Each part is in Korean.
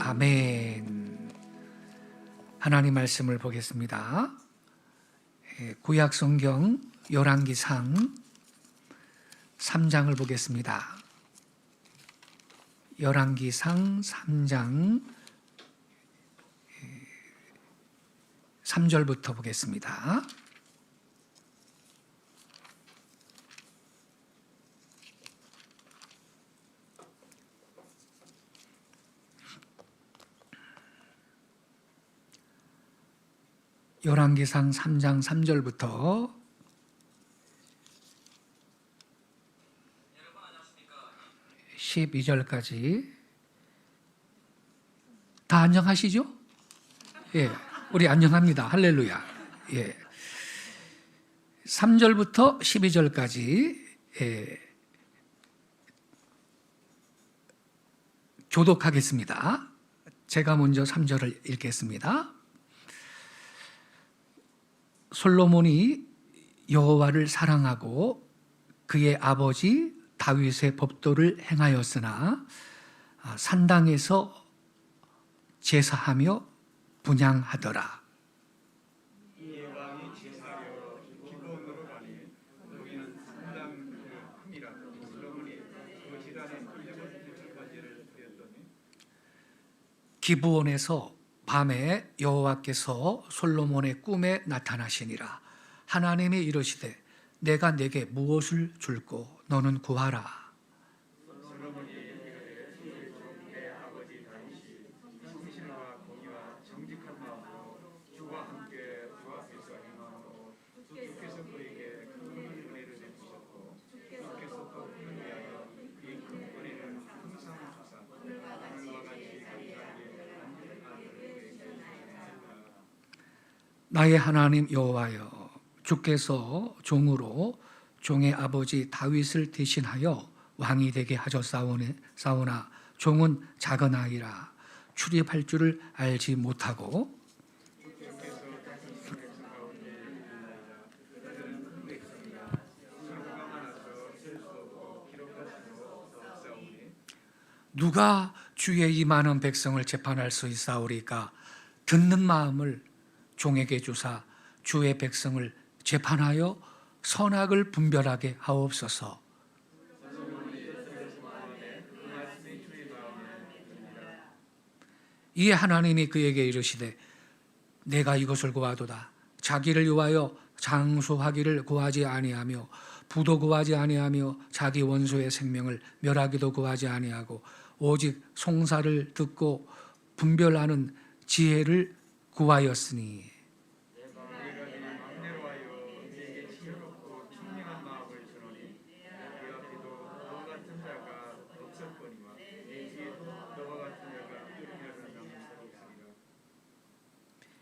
아멘. 하나님 말씀을 보겠습니다. 구약 성경 열왕기상 3장을 보겠습니다. 열왕기상 3장 3절부터 보겠습니다. 열왕기상 3장 3절부터 12절까지 다 안녕하시죠? 예, 우리 안녕합니다. 할렐루야. 예, 3절부터 12절까지 교독하겠습니다. 제가 먼저 3절을 읽겠습니다. 솔로몬이 여호와를 사랑하고 그의 아버지 다윗의 법도를 행하였으나 산당에서 제사하며 분향하더라. 이에 왕이 제사하여 기브온으로 가니 거기는 산당 흠이라. 솔로몬이 그 지단에 7번째를 드렸더니 기브온에서 밤에 여호와께서 솔로몬의 꿈에 나타나시니라. 하나님이 이르시되 내가 내게 무엇을 줄꼬 너는 구하라. 솔로몬이 이르되 내 아버지 다윗이 성실과 공의와 정직한 마음으로 주와 함께 주 앞에서 행함으로 주께서 그에게 큰 은혜를 베푸셨고 주께서 또 그를 위하여 이 큰 은혜를 항상 주사 하늘과 같이 감사하게 하는 아들을 나의 하나님 여호와여, 주께서 종으로 종의 아버지 다윗을 대신하여 왕이 되게 하셨사오나 종은 작은 아이라 출입할 줄을 알지 못하고 누가 주의 이 많은 백성을 재판할 수 있사오리까? 듣는 마음을 종에게 주사 주의 백성을 재판하여 선악을 분별하게 하옵소서. 이에 하나님이 그에게 이르시되 내가 이것을 구하도다. 자기를 위하여 장수하기를 구하지 아니하며 부도 구하지 아니하며 자기 원수의 생명을 멸하기도 구하지 아니하고 오직 송사를 듣고 분별하는 지혜를 구하였으니 내 앞에도 너와 같은 자가 없었거니와 내 뒤에도 너와 같은 자가 일어나는 없으리라.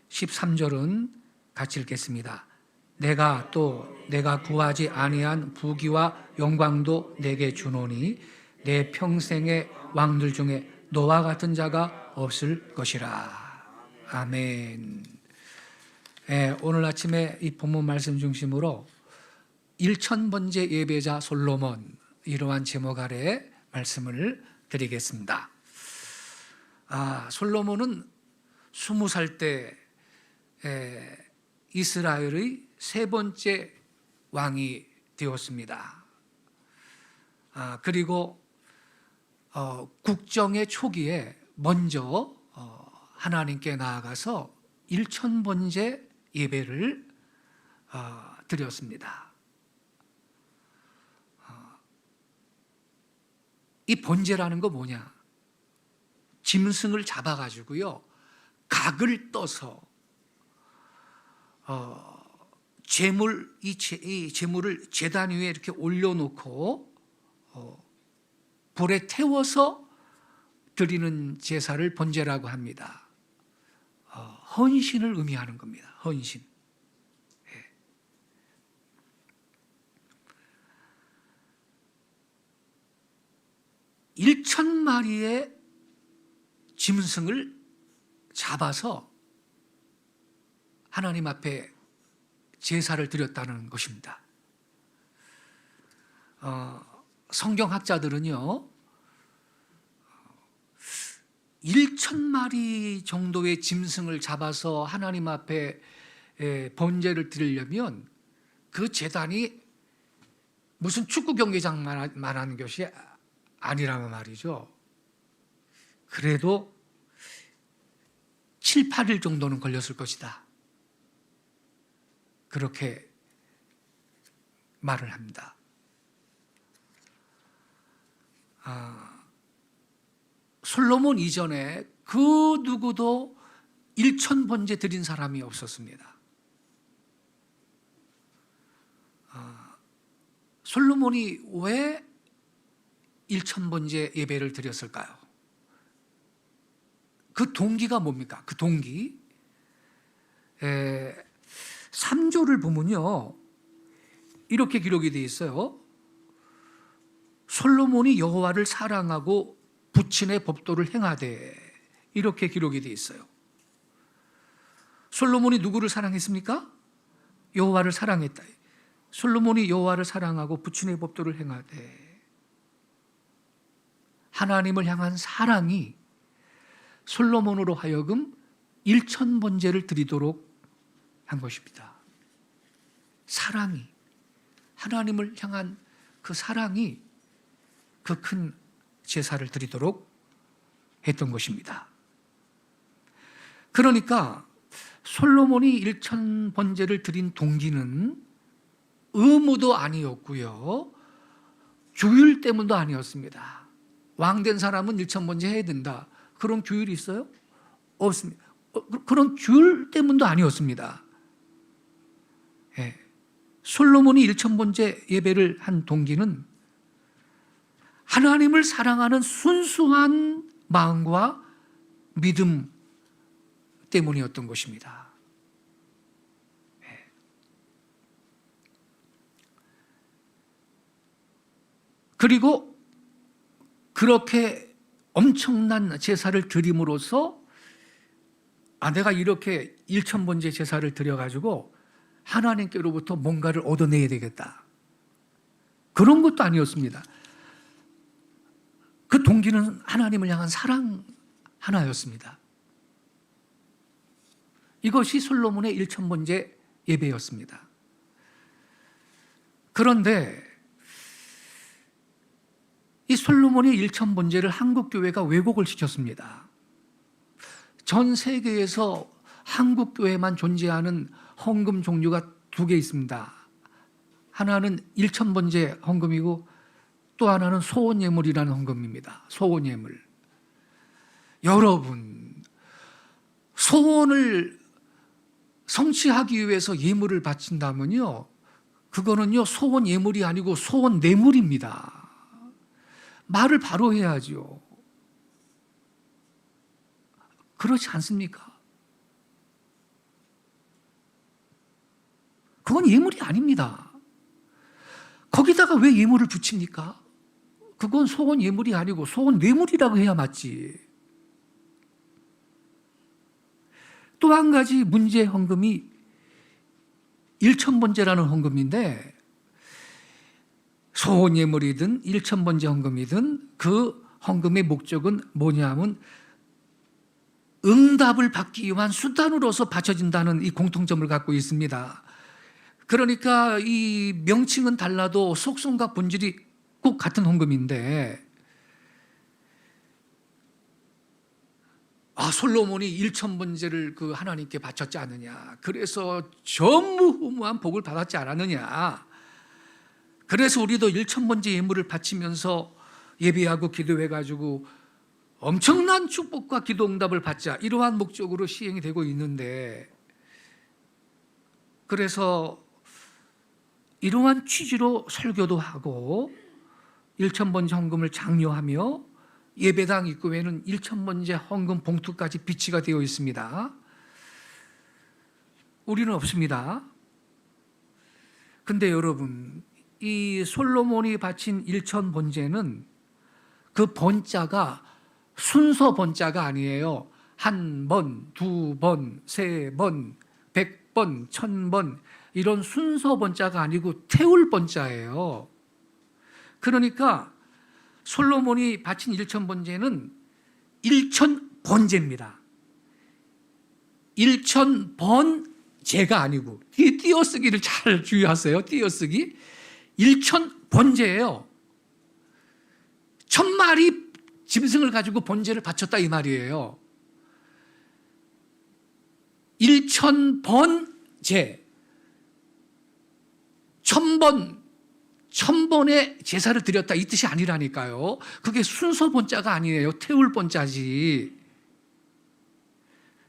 13절은 같이 읽겠습니다. 내가 구하지 아니한 부귀와 영광도 내게 주노니 내 평생의 왕들 중에 너와 같은 자가 없을 것이라. 아멘. 오늘 아침에 이 본문 말씀 중심으로 1000번째 예배자 솔로몬, 이러한 제목 아래 말씀을 드리겠습니다. 솔로몬은 20살 때 이스라엘의 세 번째 왕이 되었습니다. 그리고 국정의 초기에 먼저 하나님께 나아가서 1000번째 예배를 드렸습니다. 이 번제라는 거 뭐냐? 짐승을 잡아가지고요, 각을 떠서 이 제물을 제단 위에 이렇게 올려놓고 불에 태워서 드리는 제사를 번제라고 합니다. 헌신을 의미하는 겁니다. 헌신. 1000마리의 짐승을 잡아서 하나님 앞에 제사를 드렸다는 것입니다. 성경학자들은요, 1,000마리 정도의 짐승을 잡아서 하나님 앞에 번제를 드리려면 그 제단이 무슨 축구 경기장만 하는 것이 아니라는 말이죠. 그래도 7, 8일 정도는 걸렸을 것이다. 그렇게 말을 합니다. 솔로몬 이전에 그 누구도 1,000번제 드린 사람이 없었습니다. 솔로몬이 왜 1,000번제 예배를 드렸을까요? 그 동기가 뭡니까? 그 동기 3조를 보면요 이렇게 기록이 되어 있어요. 솔로몬이 여호와를 사랑하고 부친의 법도를 행하되, 이렇게 기록이 되어 있어요. 솔로몬이 누구를 사랑했습니까? 여호와를 사랑했다. 솔로몬이 여호와를 사랑하고 부친의 법도를 행하되, 하나님을 향한 사랑이 솔로몬으로 하여금 1,000번제를 드리도록 한 것입니다. 사랑이, 하나님을 향한 그 사랑이 그 큰 제사를 드리도록 했던 것입니다. 그러니까 솔로몬이 1,000번제를 드린 동기는 의무도 아니었고요, 규율 때문도 아니었습니다. 왕된 사람은 1,000번제 해야 된다, 그런 규율이 있어요? 없습니다. 그런 규율 때문도 아니었습니다. 솔로몬이 1,000번제 예배를 한 동기는 하나님을 사랑하는 순수한 마음과 믿음 때문이었던 것입니다. 그리고 그렇게 엄청난 제사를 드림으로써 내가 이렇게 1,000번제 제사를 드려가지고 하나님께로부터 뭔가를 얻어내야 되겠다, 그런 것도 아니었습니다. 그 동기는 하나님을 향한 사랑 하나였습니다. 이것이 솔로몬의 1,000번제 예배였습니다. 그런데 이 솔로몬의 1,000번제를 한국교회가 왜곡을 시켰습니다. 전 세계에서 한국교회만 존재하는 헌금 종류가 2개 있습니다. 하나는 1,000번제 헌금이고 또 하나는 소원예물이라는 헌금입니다. 소원예물. 여러분, 소원을 성취하기 위해서 예물을 바친다면요, 그거는요 소원예물이 아니고 소원뇌물입니다. 말을 바로 해야죠. 그렇지 않습니까? 그건 예물이 아닙니다. 거기다가 왜 예물을 붙입니까? 그건 소원 예물이 아니고 소원 뇌물이라고 해야 맞지. 또 한 가지 문제 헌금이 1,000번제라는 헌금인데, 소원 예물이든 1,000번제 헌금이든 그 헌금의 목적은 뭐냐면 응답을 받기 위한 수단으로서 바쳐진다는 이 공통점을 갖고 있습니다. 그러니까 이 명칭은 달라도 속성과 본질이 꼭 같은 헌금인데, 솔로몬이 1,000번제를 그 하나님께 바쳤지 않느냐, 그래서 전무후무한 복을 받았지 않았느냐, 그래서 우리도 1,000번제 예물을 바치면서 예배하고 기도해가지고 엄청난 축복과 기도 응답을 받자, 이러한 목적으로 시행이 되고 있는데, 그래서 이러한 취지로 설교도 하고 1,000번제 헌금을 장려하며 예배당 입구에는 1,000번제 헌금 봉투까지 비치가 되어 있습니다. 우리는 없습니다. 근데 여러분, 이 솔로몬이 바친 1,000번제는 그 번자가 순서 번자가 아니에요. 1번, 2번, 3번, 100번, 1,000번 이런 순서 번자가 아니고 태울 번자예요. 그러니까 솔로몬이 바친 1,000번제는 1,000 번제입니다. 일천번제가 아니고, 이 띄어쓰기를 잘 주의하세요. 띄어쓰기. 일천번제예요. 1000마리 짐승을 가지고 번제를 바쳤다 이 말이에요. 일천번제, 1000번의 제사를 드렸다 이 뜻이 아니라니까요. 그게 순서 번자가 아니에요. 태울 번자지.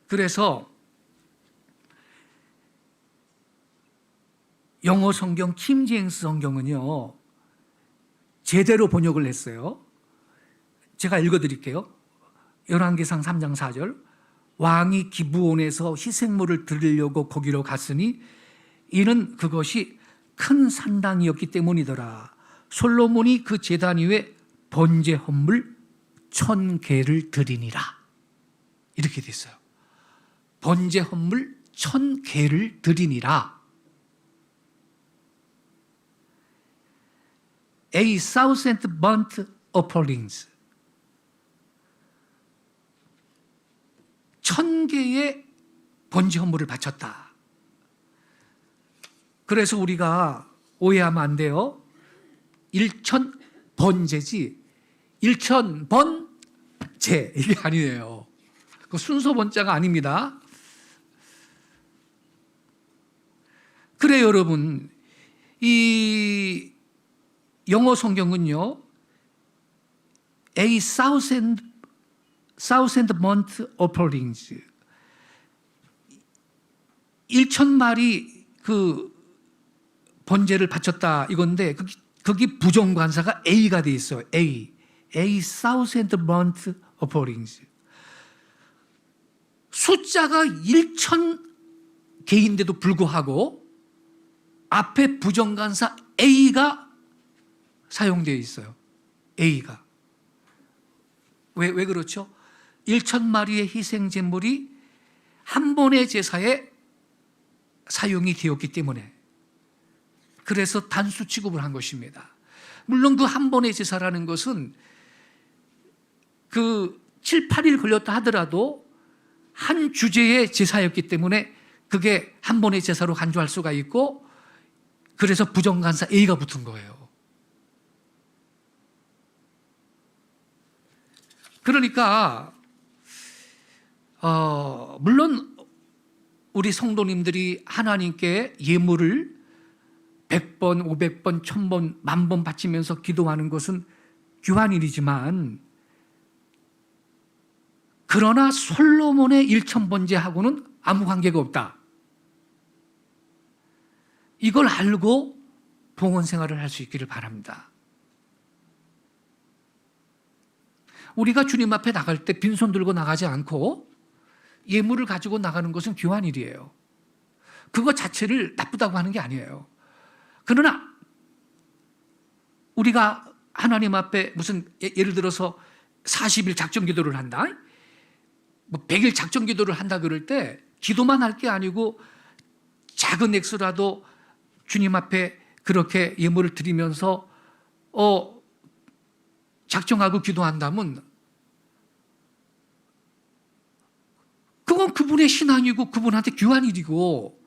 그래서 영어 성경 킹제임스 성경은요, 제대로 번역을 했어요. 제가 읽어드릴게요. 열왕기상 3장 4절. 왕이 기브온에서 희생물을 드리려고 거기로 갔으니 이는 그것이 큰 산당이었기 때문이더라. 솔로몬이 그 제단 위에 번제 헌물 1000개를 드리니라. 이렇게 돼 있어요. 번제 헌물 1000개를 드리니라. A thousand burnt offerings. 1000개의 번제 헌물을 바쳤다. 그래서 우리가 오해하면 안 돼요. 1000번제지 1000번제 이게 아니에요. 그 순서 번자가 아닙니다. 그래 여러분, 이 영어 성경은요, A thousand burnt offerings, 1000마리 그 번제를 바쳤다 이건데, 거기 부정관사가 A가 돼 있어요. A thousand burnt offerings. 숫자가 1000개인데도 불구하고 앞에 부정관사 A가 사용되어 있어요. A가. 왜 그렇죠? 1000마리의 희생제물이 한 번의 제사에 사용이 되었기 때문에, 그래서 단수 취급을 한 것입니다. 물론 그 한 번의 제사라는 것은 그 7, 8일 걸렸다 하더라도 한 주제의 제사였기 때문에 그게 한 번의 제사로 간주할 수가 있고, 그래서 부정관사 A가 붙은 거예요. 그러니까 물론 우리 성도님들이 하나님께 예물을 100번, 500번, 1000번, 10,000번 바치면서 기도하는 것은 귀한 일이지만, 그러나 솔로몬의 1000번제하고는 아무 관계가 없다. 이걸 알고 봉헌 생활을 할 수 있기를 바랍니다. 우리가 주님 앞에 나갈 때 빈손 들고 나가지 않고 예물을 가지고 나가는 것은 귀한 일이에요. 그거 자체를 나쁘다고 하는 게 아니에요. 그러나 우리가 하나님 앞에 무슨 예를 들어서 40일 작정 기도를 한다, 뭐 100일 작정 기도를 한다 그럴 때 기도만 할 게 아니고 작은 액수라도 주님 앞에 그렇게 예물을 드리면서 작정하고 기도한다면 그건 그분의 신앙이고 그분한테 귀한 일이고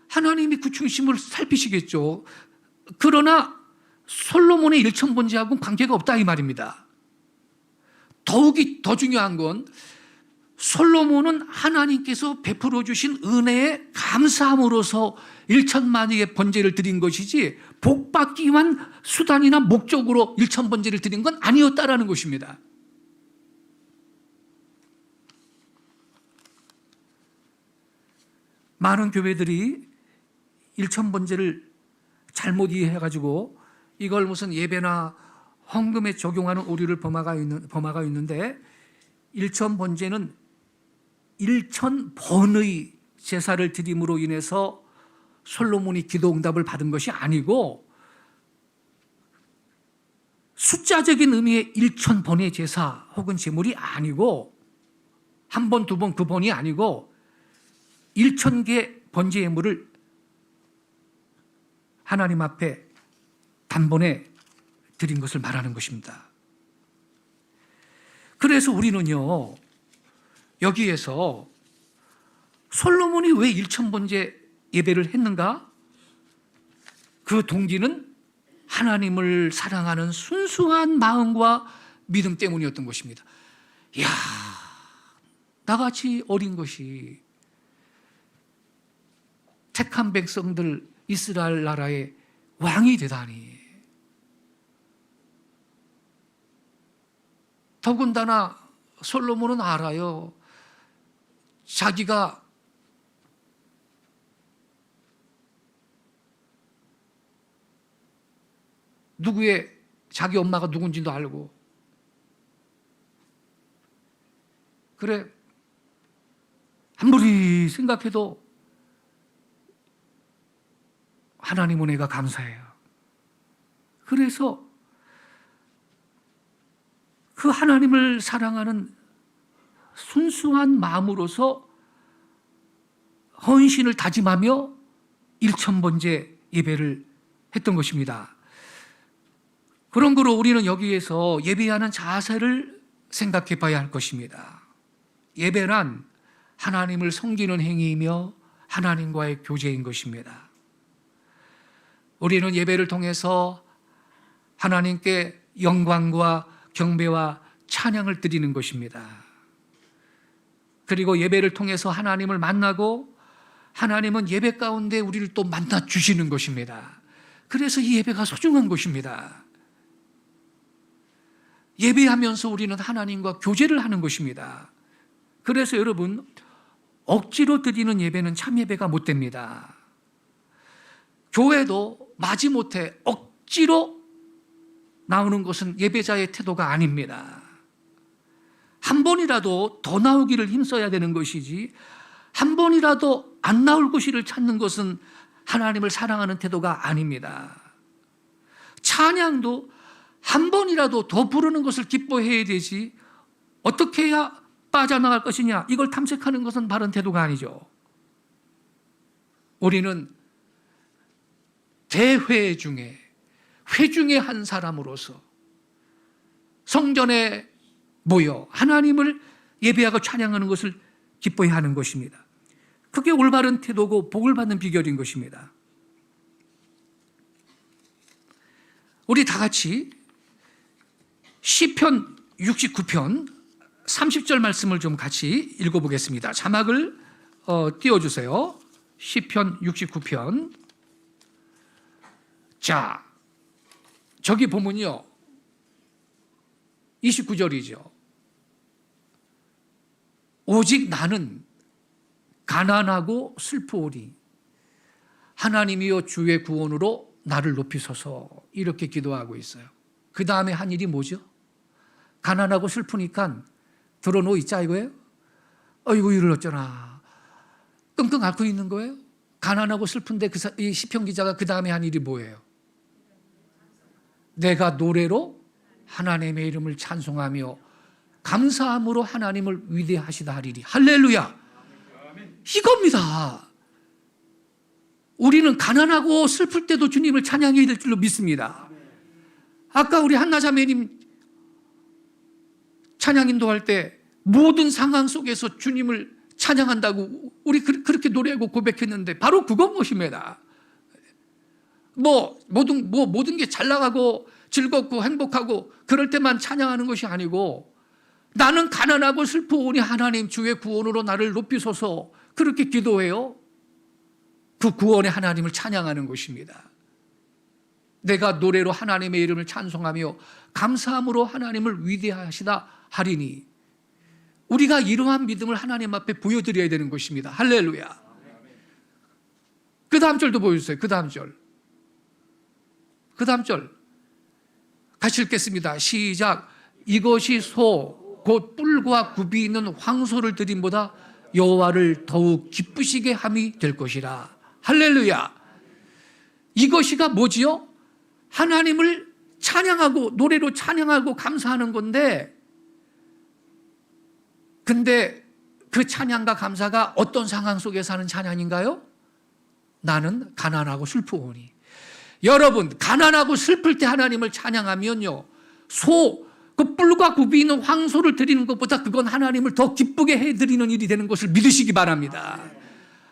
하나님이 그 중심을 살피시겠죠. 그러나 솔로몬의 1000번제하고는 관계가 없다 이 말입니다. 더욱이 더 중요한 건 솔로몬은 하나님께서 베풀어 주신 은혜에 감사함으로써 1000마리의 번제를 드린 것이지 복받기 위한 수단이나 목적으로 1000번제를 드린 건 아니었다라는 것입니다. 많은 교회들이 1000번제를 잘못 이해해가지고 이걸 무슨 예배나 헌금에 적용하는 오류를 범하가 있는데, 1000번제는 1000번의 제사를 드림으로 인해서 솔로몬이 기도 응답을 받은 것이 아니고, 숫자적인 의미의 1000번의 제사 혹은 제물이 아니고, 한 번, 두 번, 그 번이 아니고 1000개 번제 예물을 하나님 앞에 단번에 드린 것을 말하는 것입니다. 그래서 우리는요, 여기에서 솔로몬이 왜 1,000번째 예배를 했는가? 그 동기는 하나님을 사랑하는 순수한 마음과 믿음 때문이었던 것입니다. 이야, 나같이 어린 것이 택한 백성들 이스라엘 나라의 왕이 되다니. 더군다나 솔로몬은 알아요. 자기가 자기 엄마가 누군지도 알고, 그래, 아무리 생각해도 하나님 은혜가 감사해요. 그래서 그 하나님을 사랑하는 순수한 마음으로서 헌신을 다짐하며 1,000번째 예배를 했던 것입니다. 그런 거로 우리는 여기에서 예배하는 자세를 생각해 봐야 할 것입니다. 예배란 하나님을 섬기는 행위이며 하나님과의 교제인 것입니다. 우리는 예배를 통해서 하나님께 영광과 경배와 찬양을 드리는 것입니다. 그리고 예배를 통해서 하나님을 만나고 하나님은 예배 가운데 우리를 또 만나 주시는 것입니다. 그래서 이 예배가 소중한 것입니다. 예배하면서 우리는 하나님과 교제를 하는 것입니다. 그래서 여러분, 억지로 드리는 예배는 참 예배가 못 됩니다. 교회도 마지못해 억지로 나오는 것은 예배자의 태도가 아닙니다. 한 번이라도 더 나오기를 힘써야 되는 것이지, 한 번이라도 안 나올 것을 찾는 것은 하나님을 사랑하는 태도가 아닙니다. 찬양도 한 번이라도 더 부르는 것을 기뻐해야 되지, 어떻게 해야 빠져나갈 것이냐, 이걸 탐색하는 것은 바른 태도가 아니죠. 우리는 대회 중에 회중의 한 사람으로서 성전에 모여 하나님을 예배하고 찬양하는 것을 기뻐해야 하는 것입니다. 그게 올바른 태도고 복을 받는 비결인 것입니다. 우리 다 같이 시편 69편 30절 말씀을 좀 같이 읽어보겠습니다. 자막을 띄워주세요. 시편 69편. 자, 저기 보면요, 29절이죠. 오직 나는 가난하고 슬프오니 하나님이여 주의 구원으로 나를 높이소서, 이렇게 기도하고 있어요. 그 다음에 한 일이 뭐죠? 가난하고 슬프니까 들어놓있자 이거예요? 어이구 이를 어쩌나 끙끙 앓고 있는 거예요? 가난하고 슬픈데 이 시편 기자가 그 다음에 한 일이 뭐예요? 내가 노래로 하나님의 이름을 찬송하며 감사함으로 하나님을 위대하시다 하리리. 할렐루야. 이겁니다. 우리는 가난하고 슬플 때도 주님을 찬양해야 될 줄로 믿습니다. 아까 우리 한나자매님 찬양 인도할 때 모든 상황 속에서 주님을 찬양한다고 우리 그렇게 노래하고 고백했는데 바로 그건 것입니다. 모든 게 잘 나가고 즐겁고 행복하고 그럴 때만 찬양하는 것이 아니고, 나는 가난하고 슬프오니 하나님 주의 구원으로 나를 높이소서, 그렇게 기도해요. 그 구원의 하나님을 찬양하는 것입니다. 내가 노래로 하나님의 이름을 찬송하며 감사함으로 하나님을 위대하시다 하리니, 우리가 이러한 믿음을 하나님 앞에 보여드려야 되는 것입니다. 할렐루야. 그 다음 절도 보여주세요. 그 다음 절 같이 읽겠습니다. 시작. 이것이 소 곧 뿔과 굽이 있는 황소를 드림보다 여호와를 더욱 기쁘시게 함이 될 것이라. 할렐루야. 이것이가 뭐지요? 하나님을 찬양하고 노래로 찬양하고 감사하는 건데, 근데 그 찬양과 감사가 어떤 상황 속에서 하는 찬양인가요? 나는 가난하고 슬프오니. 여러분, 가난하고 슬플 때 하나님을 찬양하면요, 소 그 뿔과 굽이 있는 황소를 드리는 것보다 그건 하나님을 더 기쁘게 해드리는 일이 되는 것을 믿으시기 바랍니다.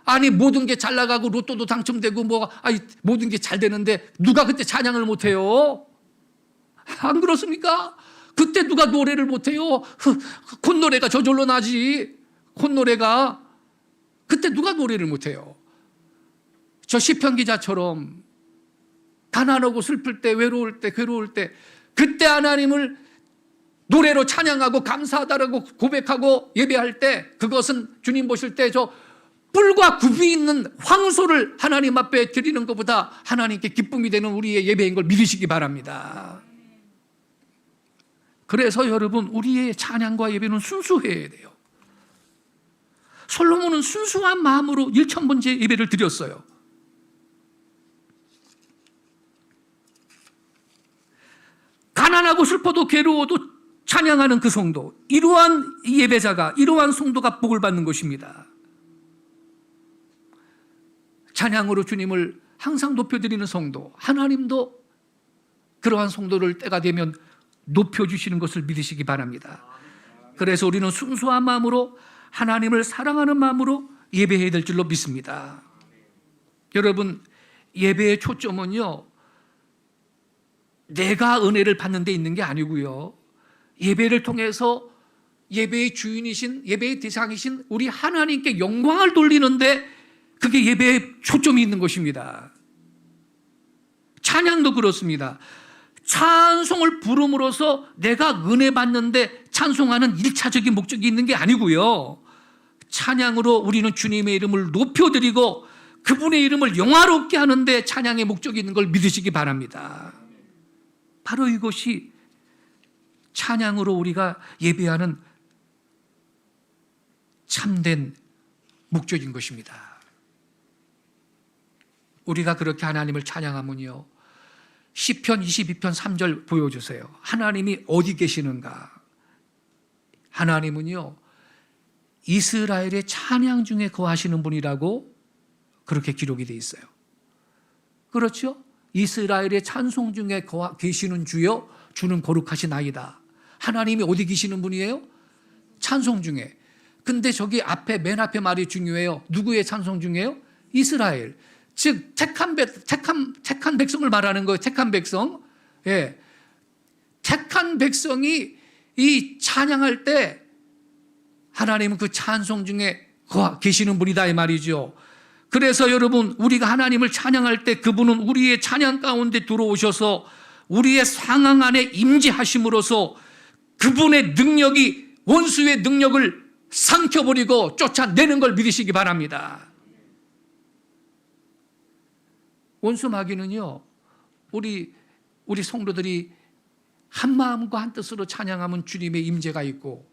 아니 모든 게 잘 나가고 로또도 당첨되고 모든 게 잘 되는데 누가 그때 찬양을 못해요? 안 그렇습니까? 그때 누가 노래를 못해요? 콧노래가 저절로 나지. 콧노래가 그때 누가 노래를 못해요? 저 시편 기자처럼 가난하고 슬플 때, 외로울 때, 괴로울 때 그때 하나님을 노래로 찬양하고 감사하다라고 고백하고 예배할 때, 그것은 주님 보실 때 저 뿔과 굽이 있는 황소를 하나님 앞에 드리는 것보다 하나님께 기쁨이 되는 우리의 예배인 걸 믿으시기 바랍니다. 그래서 여러분, 우리의 찬양과 예배는 순수해야 돼요. 솔로몬은 순수한 마음으로 1000번째 예배를 드렸어요. 가난하고 슬퍼도 괴로워도 찬양하는 그 성도, 이러한 예배자가, 이러한 성도가 복을 받는 것입니다. 찬양으로 주님을 항상 높여드리는 성도, 하나님도 그러한 성도를 때가 되면 높여주시는 것을 믿으시기 바랍니다. 그래서 우리는 순수한 마음으로, 하나님을 사랑하는 마음으로 예배해야 될 줄로 믿습니다. 여러분, 예배의 초점은요, 내가 은혜를 받는 데 있는 게 아니고요, 예배를 통해서 예배의 주인이신, 예배의 대상이신 우리 하나님께 영광을 돌리는데 그게 예배의 초점이 있는 것입니다. 찬양도 그렇습니다. 찬송을 부름으로써 내가 은혜 받는데 찬송하는 1차적인 목적이 있는 게 아니고요, 찬양으로 우리는 주님의 이름을 높여드리고 그분의 이름을 영화롭게 하는데 찬양의 목적이 있는 걸 믿으시기 바랍니다. 바로 이것이 찬양으로 우리가 예배하는 참된 목적인 것입니다. 우리가 그렇게 하나님을 찬양하면요, 시편 22편 3절 보여주세요. 하나님이 어디 계시는가? 하나님은요, 이스라엘의 찬양 중에 거하시는 분이라고 그렇게 기록이 되어 있어요. 그렇죠? 이스라엘의 찬송 중에 계시는 주여, 주는 거룩하시나이다. 하나님이 어디 계시는 분이에요? 찬송 중에. 근데 저기 앞에, 맨 앞에 말이 중요해요. 누구의 찬송 중에요? 이스라엘. 즉 택한 백성을 말하는 거예요. 택한 백성. 예. 택한 백성이 이 찬양할 때 하나님은 그 찬송 중에 계시는 분이다 이 말이죠. 그래서 여러분, 우리가 하나님을 찬양할 때 그분은 우리의 찬양 가운데 들어오셔서 우리의 상황 안에 임재하심으로써 그분의 능력이 원수의 능력을 삼켜버리고 쫓아내는 걸 믿으시기 바랍니다. 원수 마귀는요, 우리 성도들이 한 마음과 한 뜻으로 찬양하면 주님의 임재가 있고,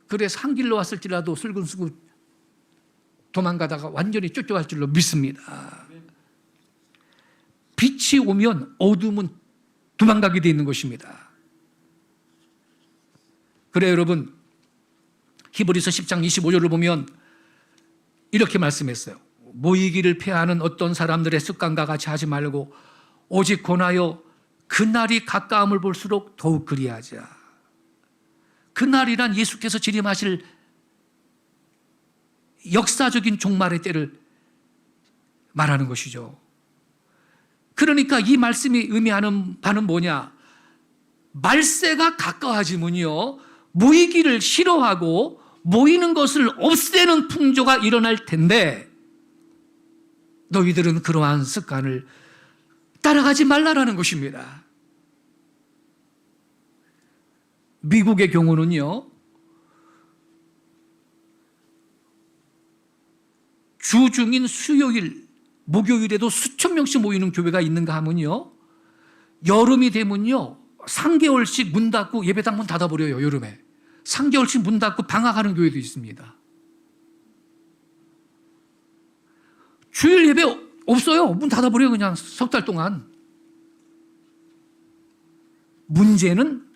그래서 한 길로 왔을지라도 슬근슬근 도망가다가 완전히 쫓겨갈 줄로 믿습니다. 빛이 오면 어둠은 도망가게 되어 있는 것입니다. 그래 여러분, 히브리서 10장 25절을 보면 이렇게 말씀했어요. 모이기를 피하는 어떤 사람들의 습관과 같이 하지 말고 오직 권하여 그날이 가까움을 볼수록 더욱 그리하자. 그날이란 예수께서 재림하실 역사적인 종말의 때를 말하는 것이죠. 그러니까 이 말씀이 의미하는 바는 뭐냐? 말세가 가까워지면요, 모이기를 싫어하고 모이는 것을 없애는 풍조가 일어날 텐데 너희들은 그러한 습관을 따라가지 말라라는 것입니다. 미국의 경우는요, 주중인 수요일, 목요일에도 수천 명씩 모이는 교회가 있는가 하면요, 여름이 되면요 3개월씩 문 닫고 예배당 문 닫아버려요. 여름에 3개월씩 문 닫고 방학하는 교회도 있습니다. 주일 예배 없어요. 문 닫아버려요. 그냥 석 달 동안. 문제는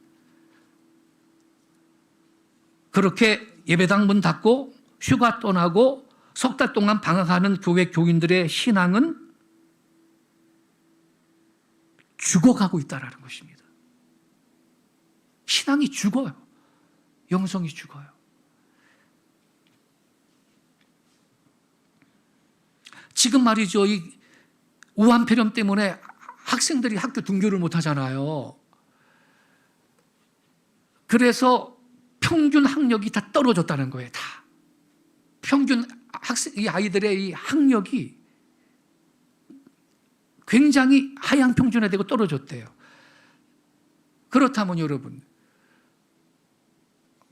그렇게 예배당 문 닫고 휴가 떠나고 석 달 동안 방학하는 교회 교인들의 신앙은 죽어가고 있다는 것입니다. 신앙이 죽어요. 영성이 죽어요. 지금 말이죠. 이 우한폐렴 때문에 학생들이 학교 등교를 못 하잖아요. 그래서 평균 학력이 다 떨어졌다는 거예요. 다. 평균 이 아이들의 이 학력이 굉장히 하향 평준화되고 떨어졌대요. 그렇다면 여러분,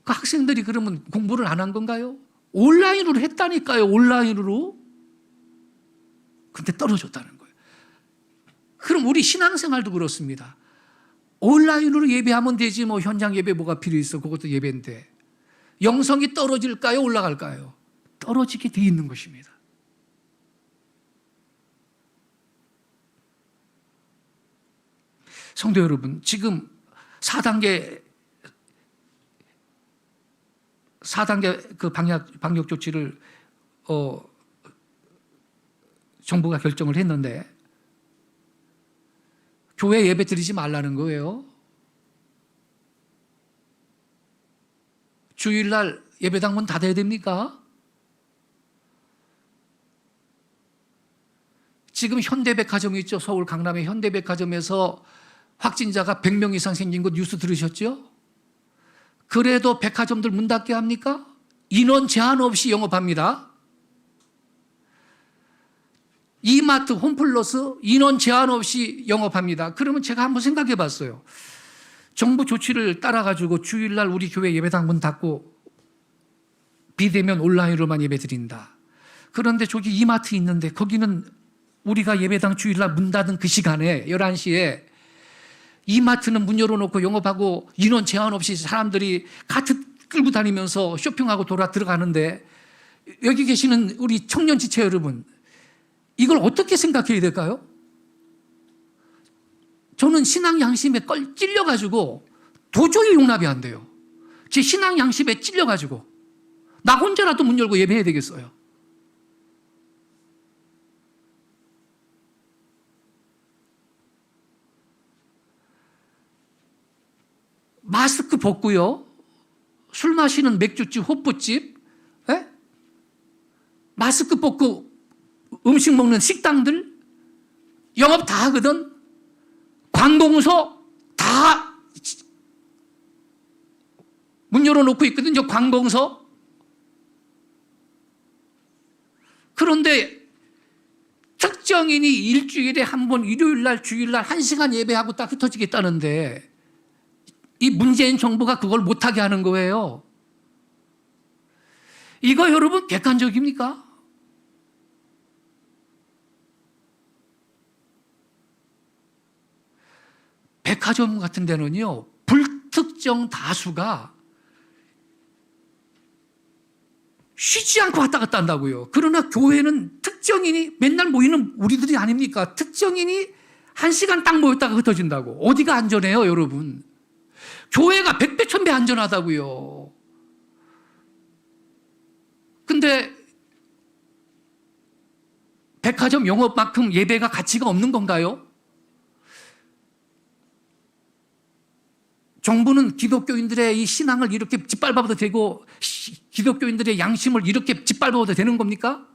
그 학생들이 그러면 공부를 안 한 건가요? 온라인으로 했다니까요. 온라인으로. 근데 떨어졌다는 거예요. 그럼 우리 신앙생활도 그렇습니다. 온라인으로 예배하면 되지 뭐 현장 예배 뭐가 필요 있어. 그것도 예배인데. 영성이 떨어질까요? 올라갈까요? 떨어지게 돼 있는 것입니다. 성도 여러분, 지금 4단계 그 방역 조치를 정부가 결정을 했는데 교회 예배 드리지 말라는 거예요. 주일날 예배당 문 닫아야 됩니까? 지금 현대백화점이 있죠. 서울 강남의 현대백화점에서 확진자가 100명 이상 생긴 거 뉴스 들으셨죠? 그래도 백화점들 문 닫게 합니까? 인원 제한 없이 영업합니다. 이마트, 홈플러스 인원 제한 없이 영업합니다. 그러면 제가 한번 생각해 봤어요. 정부 조치를 따라가지고 주일날 우리 교회 예배당 문 닫고 비대면 온라인으로만 예배 드린다. 그런데 저기 이마트 있는데 거기는 우리가 예배당 주일날 문 닫은 그 시간에 11시에 이마트는 문 열어놓고 영업하고 인원 제한 없이 사람들이 카트 끌고 다니면서 쇼핑하고 돌아 들어가는데 여기 계시는 우리 청년 지체 여러분, 이걸 어떻게 생각해야 될까요? 저는 신앙 양심에 찔려가지고 도저히 용납이 안 돼요. 제 신앙 양심에 찔려가지고 나 혼자라도 문 열고 예배해야 되겠어요. 마스크 벗고요. 술 마시는 맥주집, 호프집, 에? 마스크 벗고 음식 먹는 식당들 영업 다 하거든. 관공서 다 문 열어놓고 있거든요. 관공서. 그런데 특정인이 일주일에 한 번 일요일날 주일날 1시간 예배하고 딱 흩어지겠다는데 이 문재인 정부가 그걸 못하게 하는 거예요. 이거 여러분 객관적입니까? 백화점 같은 데는요, 불특정 다수가 쉬지 않고 왔다 갔다 한다고요. 그러나 교회는 특정인이 맨날 모이는 우리들이 아닙니까? 특정인이 1시간 딱 모였다가 흩어진다고. 어디가 안전해요, 여러분? 교회가 100배, 1000배 안전하다고요. 근데 백화점 영업만큼 예배가 가치가 없는 건가요? 정부는 기독교인들의 이 신앙을 이렇게 짓밟아도 되고 기독교인들의 양심을 이렇게 짓밟아도 되는 겁니까?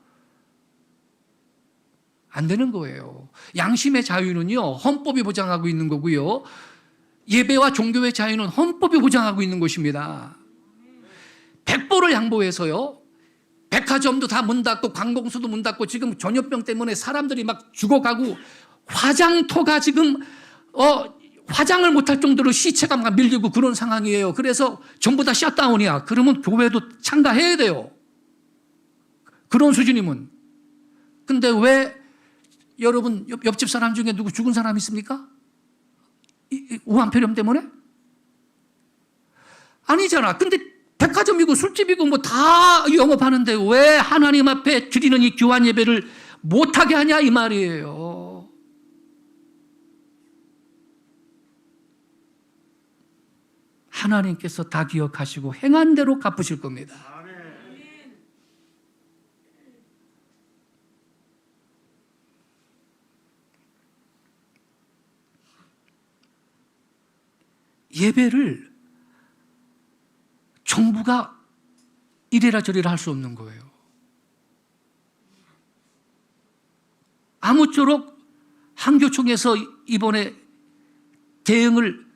안 되는 거예요. 양심의 자유는요, 헌법이 보장하고 있는 거고요. 예배와 종교의 자유는 헌법이 보장하고 있는 것입니다. 백보를 양보해서요, 백화점도 다 문 닫고 관공서도 문 닫고 지금 전염병 때문에 사람들이 막 죽어가고 화장터가 지금 화장을 못할 정도로 시체가 막 밀리고 그런 상황이에요. 그래서 전부 다 셧다운이야. 그러면 교회도 참가해야 돼요. 그런 수준이면. 근데 왜 여러분 옆집 사람 중에 누구 죽은 사람 있습니까? 우한폐렴 때문에? 아니잖아. 근데 백화점이고 술집이고 뭐 다 영업하는데 왜 하나님 앞에 드리는 이 교환 예배를 못하게 하냐 이 말이에요. 하나님께서 다 기억하시고 행한 대로 갚으실 겁니다. 예배를 정부가 이래라 저래라 할 수 없는 거예요. 아무쪼록 한교총에서 이번에 대응을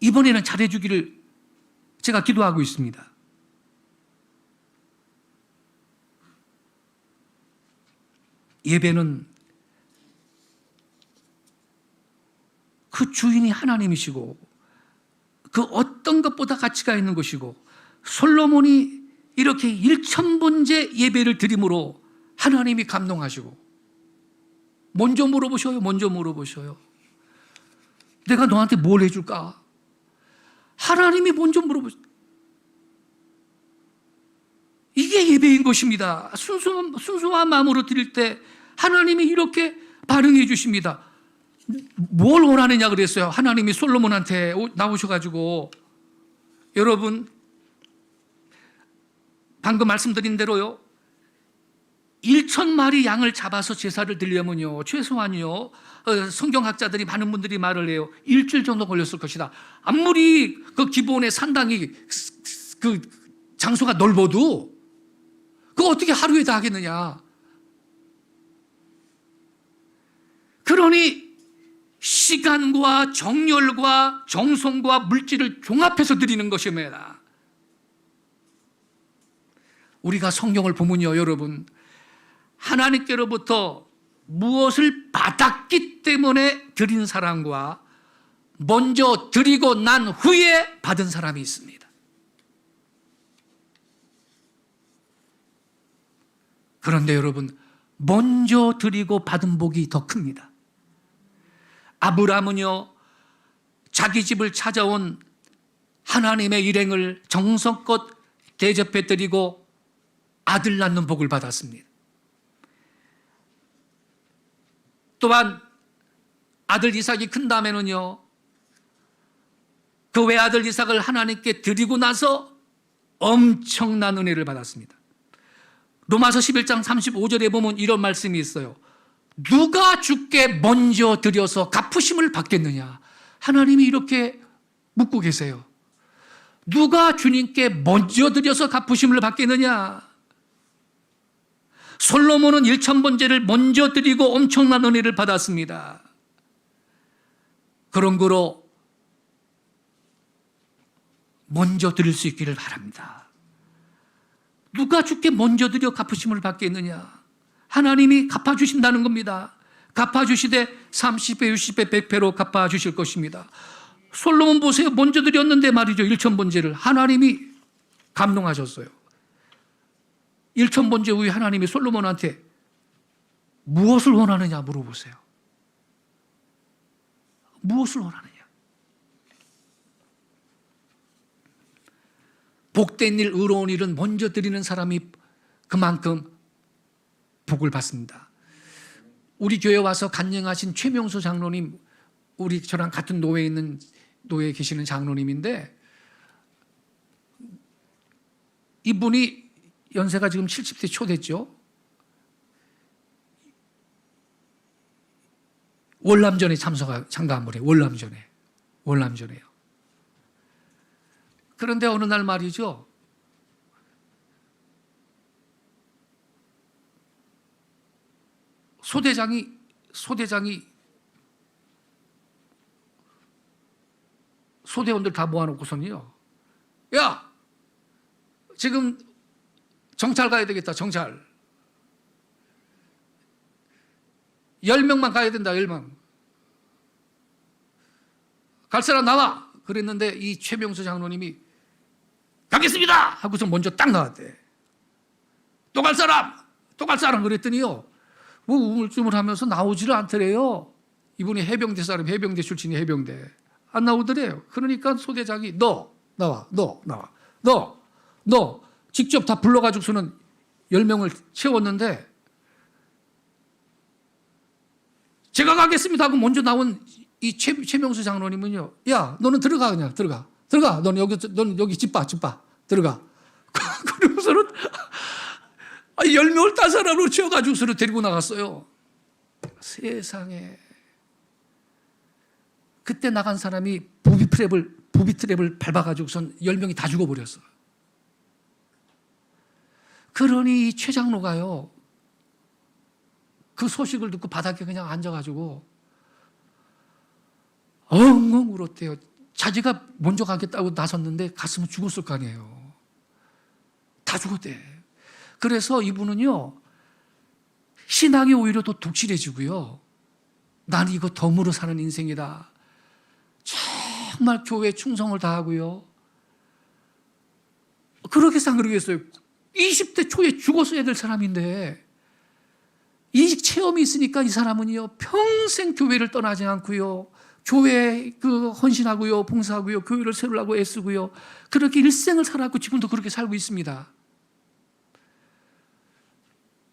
이번에는 잘해주기를 제가 기도하고 있습니다. 예배는 그 주인이 하나님이시고 그 어떤 것보다 가치가 있는 것이고, 솔로몬이 이렇게 1000번째 예배를 드림으로 하나님이 감동하시고, 먼저 물어보셔요. 내가 너한테 뭘 해줄까? 하나님이 먼저 물어보셔요. 이게 예배인 것입니다. 순수한 마음으로 드릴 때 하나님이 이렇게 반응해 주십니다. 뭘 원하느냐 그랬어요. 하나님이 솔로몬한테 나오셔가지고, 여러분 방금 말씀드린 대로요, 1000마리 양을 잡아서 제사를 드리려면요, 최소한요, 성경학자들이 많은 분들이 말을 해요. 일주일 정도 걸렸을 것이다. 아무리 그 기본의 산당이 그 장소가 넓어도 그거 어떻게 하루에 다 하겠느냐. 그러니 시간과 정열과 정성과 물질을 종합해서 드리는 것입니다. 우리가 성경을 보면요, 여러분, 하나님께로부터 무엇을 받았기 때문에 드린 사람과 먼저 드리고 난 후에 받은 사람이 있습니다. 그런데 여러분, 먼저 드리고 받은 복이 더 큽니다. 아브라함은요, 자기 집을 찾아온 하나님의 일행을 정성껏 대접해 드리고 아들 낳는 복을 받았습니다. 또한 아들 이삭이 큰 다음에는요, 그 외아들 이삭을 하나님께 드리고 나서 엄청난 은혜를 받았습니다. 로마서 11장 35절에 보면 이런 말씀이 있어요. 누가 주께 먼저 드려서 갚으심을 받겠느냐. 하나님이 이렇게 묻고 계세요. 누가 주님께 먼저 드려서 갚으심을 받겠느냐. 솔로몬은 1000번째를 먼저 드리고 엄청난 은혜를 받았습니다. 그런 거로 먼저 드릴 수 있기를 바랍니다. 누가 주께 먼저 드려 갚으심을 받겠느냐. 하나님이 갚아주신다는 겁니다. 갚아주시되 30배, 60배, 100배로 갚아주실 것입니다. 솔로몬 보세요. 먼저 드렸는데 말이죠. 1000번째를 하나님이 감동하셨어요. 1000번째 후에 하나님이 솔로몬한테 무엇을 원하느냐 물어보세요. 무엇을 원하느냐. 복된 일, 의로운 일은 먼저 드리는 사람이 그만큼 복을 받습니다. 우리 교회 와서 간증하신 최명수 장로님, 우리 저랑 같은 노예에 계시는 장로님인데, 이분이 연세가 지금 70세 초 됐죠. 월남전에 참가한 분이에요. 월남전에요. 그런데 어느 날 말이죠, 소대장이 소대원들 다 모아놓고서는요, 야, 지금 정찰 가야 되겠다. 정찰 10명만 가야 된다. 10명 갈 사람 나와. 그랬는데 이 최명수 장로님이 가겠습니다 하고서 먼저 딱 나왔대. 또 갈 사람 그랬더니요, 뭐 우물쭈물하면서 나오지를 않더래요. 이분이 해병대 사람, 해병대 출신이 해병대. 안 나오더래요. 그러니까 소대장이 너 나와. 너 직접 다 불러가지고서는 10명을 채웠는데, 제가 가겠습니다 하고 먼저 나온 이 최명수 장로님은요, 야, 너는 들어가. 그냥 들어가. 너는 여기 집 봐. 들어가. 그러고서는 10명을 딴 사람으로 채워가지고서는 데리고 나갔어요. 세상에. 그때 나간 사람이 부비 트랩을 밟아가지고선 10명이 다 죽어버렸어. 그러니 이 최 장로가요, 그 소식을 듣고 바닥에 그냥 앉아가지고 엉엉 울었대요. 자기가 먼저 가겠다고 나섰는데 갔으면 죽었을 거 아니에요. 다 죽었대. 그래서 이분은요, 신앙이 오히려 더 독실해지고요, 나는 이거 덤으로 사는 인생이다, 정말 교회에 충성을 다하고요, 그렇게 그러겠어요. 20대 초에 죽었어야 될 사람인데 이 체험이 있으니까 이 사람은요, 평생 교회를 떠나지 않고요, 교회에 헌신하고요, 봉사하고요, 교회를 세우려고 애쓰고요, 그렇게 일생을 살았고 지금도 그렇게 살고 있습니다.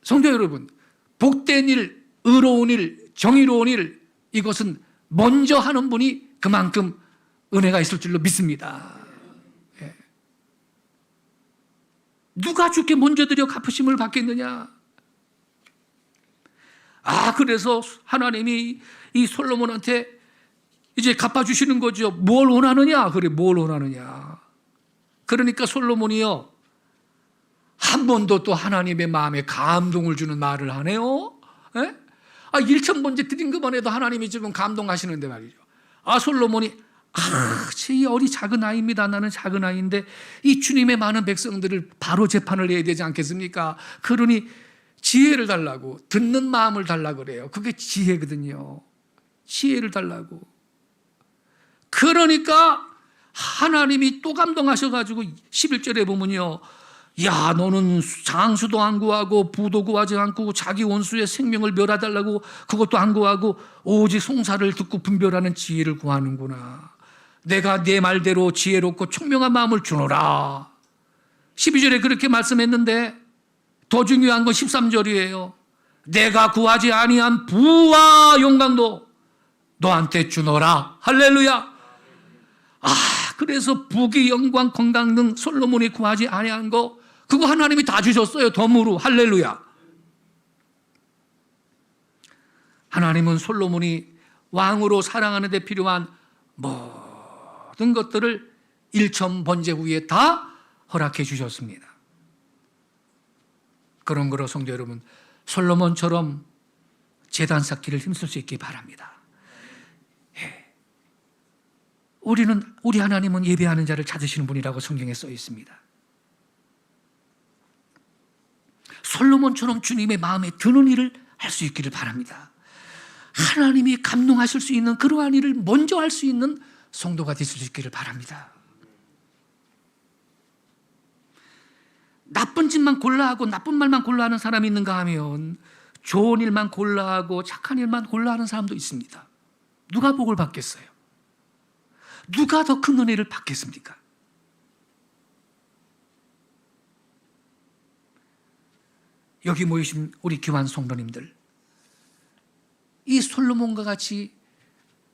성도 여러분, 복된 일, 의로운 일, 정의로운 일, 이것은 먼저 하는 분이 그만큼 은혜가 있을 줄로 믿습니다. 예. 누가 주께 먼저 드려 갚으심을 받겠느냐? 그래서 하나님이 이 솔로몬한테 이제 갚아주시는 거죠. 뭘 원하느냐? 그래, 뭘 원하느냐? 그러니까 솔로몬이요, 한 번도 또 하나님의 마음에 감동을 주는 말을 하네요. 예? 1,000번째 드린 것만 해도 하나님이 지금 감동하시는데 말이죠. 솔로몬이 제 어리 작은 아이입니다. 나는 작은 아이인데 이 주님의 많은 백성들을 바로 재판을 해야 되지 않겠습니까? 그러니 지혜를 달라고, 듣는 마음을 달라고 그래요. 그게 지혜거든요. 지혜를 달라고. 그러니까 하나님이 또 감동하셔가지고 11절에 보면요, 야, 너는 장수도 안 구하고 부도 구하지 않고 자기 원수의 생명을 멸하달라고 그것도 안 구하고 오직 송사를 듣고 분별하는 지혜를 구하는구나. 내가 내 말대로 지혜롭고 총명한 마음을 주노라. 12절에 그렇게 말씀했는데 더 중요한 건 13절이에요. 내가 구하지 아니한 부와 영광도 너한테 주노라. 할렐루야. 그래서 부귀 영광 건강 등 솔로몬이 구하지 아니한 거, 그거 하나님이 다 주셨어요. 덤으로. 할렐루야. 하나님은 솔로몬이 왕으로 살아가는 데 필요한 모든 것들을 1,000번제 후에 다 허락해 주셨습니다. 그런 거로 성도 여러분, 솔로몬처럼 제단 쌓기를 힘쓸 수 있기 바랍니다. 우리 하나님은 예배하는 자를 찾으시는 분이라고 성경에 써 있습니다. 솔로몬처럼 주님의 마음에 드는 일을 할 수 있기를 바랍니다. 하나님이 감동하실 수 있는 그러한 일을 먼저 할 수 있는 성도가 되실 수 있기를 바랍니다. 나쁜 짓만 골라하고 나쁜 말만 골라하는 사람이 있는가 하면 좋은 일만 골라하고 착한 일만 골라하는 사람도 있습니다. 누가 복을 받겠어요? 누가 더 큰 은혜를 받겠습니까? 여기 모이신 우리 교환 성도님들, 이 솔로몬과 같이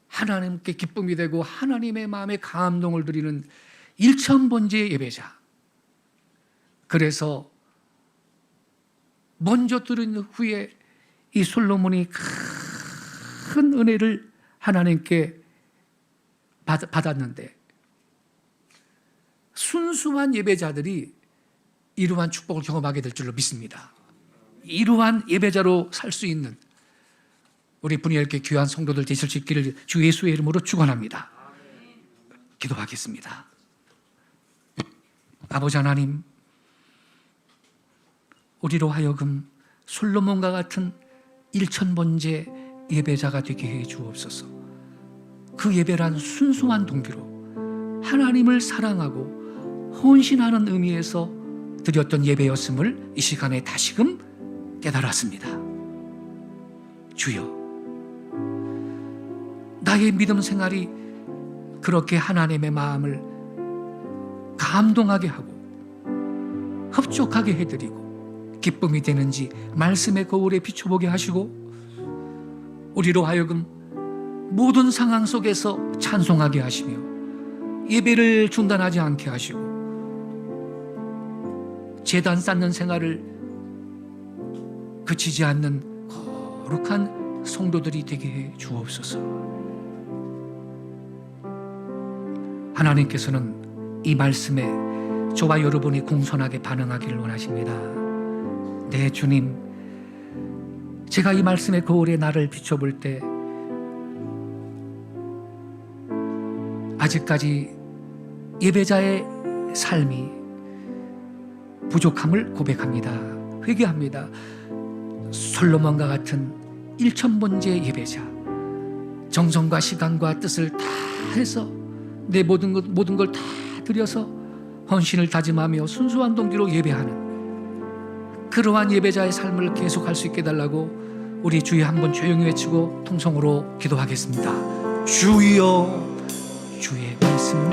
하나님께 기쁨이 되고 하나님의 마음에 감동을 드리는 1,000번째 예배자, 그래서 먼저 들은 후에 이 솔로몬이 큰 은혜를 하나님께 받았는데, 순수한 예배자들이 이러한 축복을 경험하게 될 줄로 믿습니다. 이러한 예배자로 살 수 있는 우리 분이엘께 귀한 성도들 되실 수 있기를 주 예수의 이름으로 축원합니다. 기도하겠습니다. 아버지 하나님, 우리로 하여금 솔로몬과 같은 1,000번째 예배자가 되게 해 주옵소서. 그 예배란 순수한 동기로 하나님을 사랑하고 헌신하는 의미에서 드렸던 예배였음을 이 시간에 다시금 깨달았습니다. 주여, 나의 믿음 생활이 그렇게 하나님의 마음을 감동하게 하고 흡족하게 해드리고 기쁨이 되는지 말씀의 거울에 비춰보게 하시고, 우리로 하여금 모든 상황 속에서 찬송하게 하시며 예배를 중단하지 않게 하시고 제단 쌓는 생활을 그치지 않는 거룩한 성도들이 되게 해 주옵소서. 하나님께서는 이 말씀에 저와 여러분이 공손하게 반응하기를 원하십니다. 네, 주님, 제가 이 말씀의 거울에 나를 비춰볼 때 아직까지 예배자의 삶이 부족함을 고백합니다. 회개합니다. 솔로몬과 같은 1000번째 예배자, 정성과 시간과 뜻을 다 해서 내 모든 걸 다 들여서 헌신을 다짐하며 순수한 동기로 예배하는 그러한 예배자의 삶을 계속할 수 있게 해달라고 우리 주여 한번 조용히 외치고 통성으로 기도하겠습니다. 주여, 주의 말씀